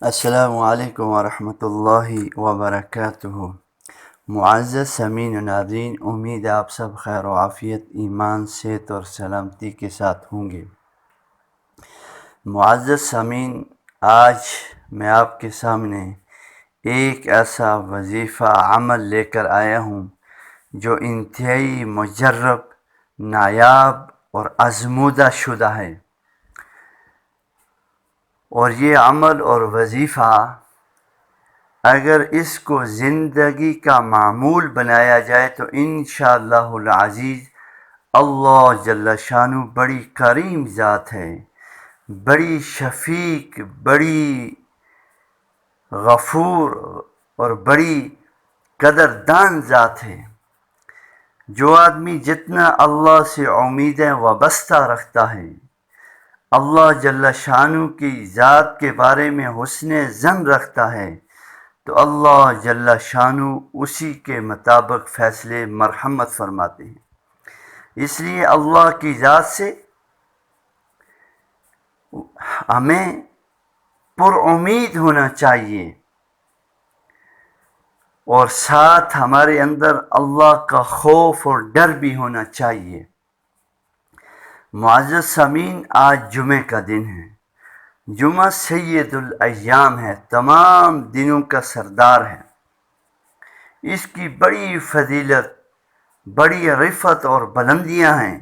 السلام علیکم ورحمۃ اللہ وبرکاتہ۔ معزز سامعین و ناظرین، امید ہے آپ سب خیر و عافیت، ایمان، صحت اور سلامتی کے ساتھ ہوں گے۔ معزز سامعین، آج میں آپ کے سامنے ایک ایسا وظیفہ عمل لے کر آیا ہوں جو انتہائی مجرب، نایاب اور آزمودہ شدہ ہے، اور یہ عمل اور وظیفہ اگر اس کو زندگی کا معمول بنایا جائے تو انشاءاللہ العزیز اللہ جل شانہ بڑی کریم ذات ہے، بڑی شفیق، بڑی غفور اور بڑی قدردان ذات ہے۔ جو آدمی جتنا اللہ سے امیدیں وابستہ رکھتا ہے، اللہ جل شانہ کی ذات کے بارے میں حسن ظن رکھتا ہے، تو اللہ جل شانہ اسی کے مطابق فیصلے مرحمت فرماتے ہیں۔ اس لیے اللہ کی ذات سے ہمیں پر امید ہونا چاہیے، اور ساتھ ہمارے اندر اللہ کا خوف اور ڈر بھی ہونا چاہیے۔ معزز سامعین، آج جمعہ کا دن ہے۔ جمعہ سید الایام ہے، تمام دنوں کا سردار ہے۔ اس کی بڑی فضیلت، بڑی رفعت اور بلندیاں ہیں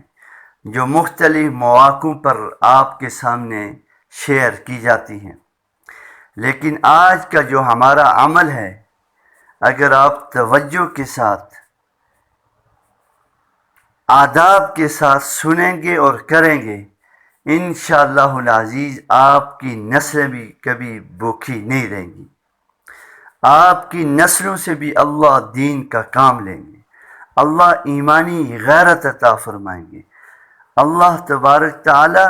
جو مختلف مواقع پر آپ کے سامنے شیئر کی جاتی ہیں۔ لیکن آج کا جو ہمارا عمل ہے، اگر آپ توجہ کے ساتھ، آداب کے ساتھ سنیں گے اور کریں گے، انشاءاللہ العزیز آپ کی نسلیں بھی کبھی بھوکھی نہیں رہیں گی۔ آپ کی نسلوں سے بھی اللہ دین کا کام لیں گے، اللہ ایمانی غیرت عطا فرمائیں گے، اللہ تبارک تعالی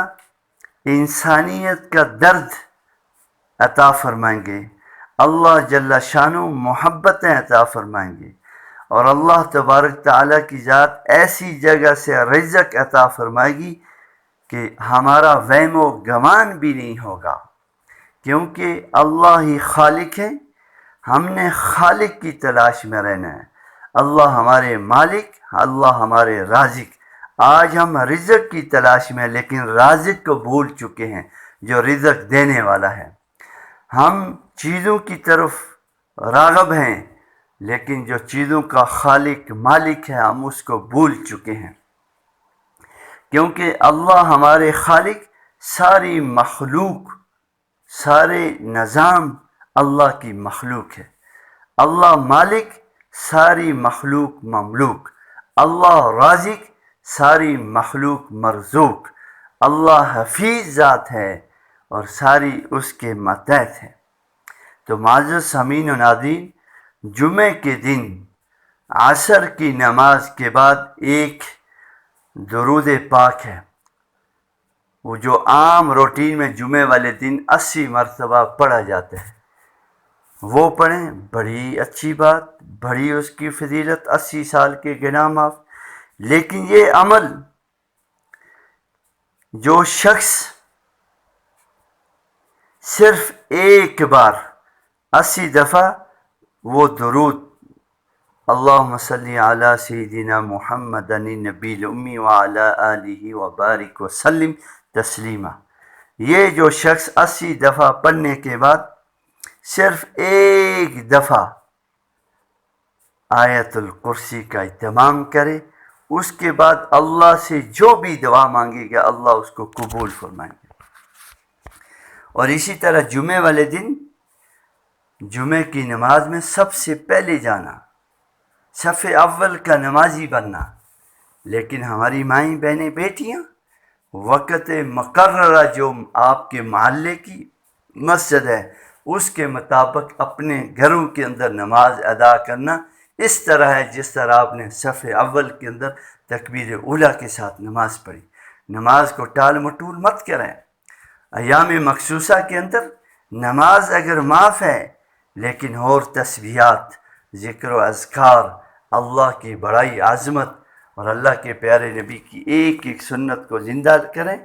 انسانیت کا درد عطا فرمائیں گے، اللہ جل شانہ محبتیں عطا فرمائیں گے، اور اللہ تبارک تعالی کی ذات ایسی جگہ سے رزق عطا فرمائے گی کہ ہمارا وہم و گمان بھی نہیں ہوگا، کیونکہ اللہ ہی خالق ہے۔ ہم نے خالق کی تلاش میں رہنا ہے۔ اللہ ہمارے مالک، اللہ ہمارے رازق۔ آج ہم رزق کی تلاش میں، لیکن رازق کو بھول چکے ہیں جو رزق دینے والا ہے۔ ہم چیزوں کی طرف راغب ہیں، لیکن جو چیزوں کا خالق مالک ہے ہم اس کو بھول چکے ہیں، کیونکہ اللہ ہمارے خالق، ساری مخلوق، سارے نظام اللہ کی مخلوق ہے۔ اللہ مالک، ساری مخلوق مملوک۔ اللہ رازق، ساری مخلوق مرزوق۔ اللہ حفیظ ذات ہے اور ساری اس کے ماتحت ہے۔ تو معزز سامعین و ناظرین، جمعے کے دن عصر کی نماز کے بعد ایک درود پاک ہے، وہ جو عام روٹین میں جمعے والے دن 80 مرتبہ پڑھا جاتا ہے، وہ پڑھیں۔ بڑی اچھی بات، بڑی اس کی فضیلت، 80 سال کے گناہ معاف۔ لیکن یہ عمل جو شخص صرف ایک بار 80 دفعہ وہ درود اللہم صلی علی سیدنا محمد النبی الامی وعلی آلہ وبارک وسلم تسلیما، یہ جو شخص 80 دفعہ پڑھنے کے بعد صرف ایک دفعہ آیت الکرسی کا اہتمام کرے، اس کے بعد اللہ سے جو بھی دعا مانگے گا اللہ اس کو قبول فرمائیں گے۔ اور اسی طرح جمعے والے دن جمعے کی نماز میں سب سے پہلے جانا، صف اول کا نمازی بننا۔ لیکن ہماری مائیں بہنیں بیٹیاں وقت مقررہ جو آپ کے محلے کی مسجد ہے اس کے مطابق اپنے گھروں کے اندر نماز ادا کرنا اس طرح ہے جس طرح آپ نے صف اول کے اندر تکبیر اولیٰ کے ساتھ نماز پڑھی۔ نماز کو ٹال مٹول مت کریں۔ ایام مخصوصہ کے اندر نماز اگر معاف ہے، لیکن اور تسبیحات، ذکر و اذکار، اللہ کی بڑائی عظمت اور اللہ کے پیارے نبی کی ایک ایک سنت کو زندہ کریں،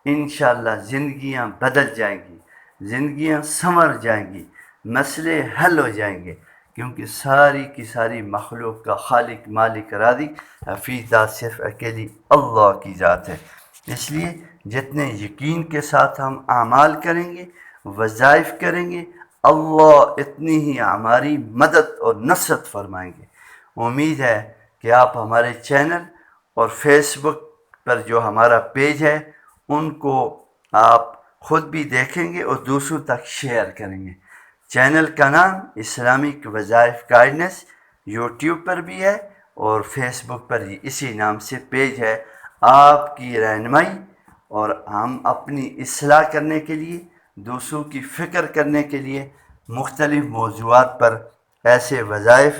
انشاءاللہ زندگیاں بدل جائیں گی۔ زندگیاں سنور جائیں گی، مسئلے حل ہو جائیں گے، کیونکہ ساری کی ساری مخلوق کا خالق مالک رازق حفیظ ذات صرف اکیلی اللہ کی ذات ہے۔ اس لیے جتنے یقین کے ساتھ ہم اعمال کریں گے، وظائف کریں گے، اللہ اتنی ہی ہماری مدد اور نصرت فرمائیں گے۔ امید ہے کہ آپ ہمارے چینل اور فیس بک پر جو ہمارا پیج ہے ان کو آپ خود بھی دیکھیں گے اور دوسروں تک شیئر کریں گے۔ چینل کا نام اسلامک وظائف گائیڈنس یوٹیوب پر بھی ہے اور فیس بک پر ہی اسی نام سے پیج ہے۔ آپ کی رہنمائی اور ہم اپنی اصلاح کرنے کے لیے، دوسروں کی فکر کرنے کے لیے مختلف موضوعات پر ایسے وظائف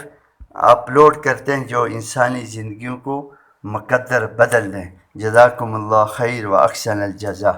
اپلوڈ کرتے ہیں جو انسانی زندگیوں کو مقدر بدل دیں۔ جزاکم اللہ خیر و احسن الجزا۔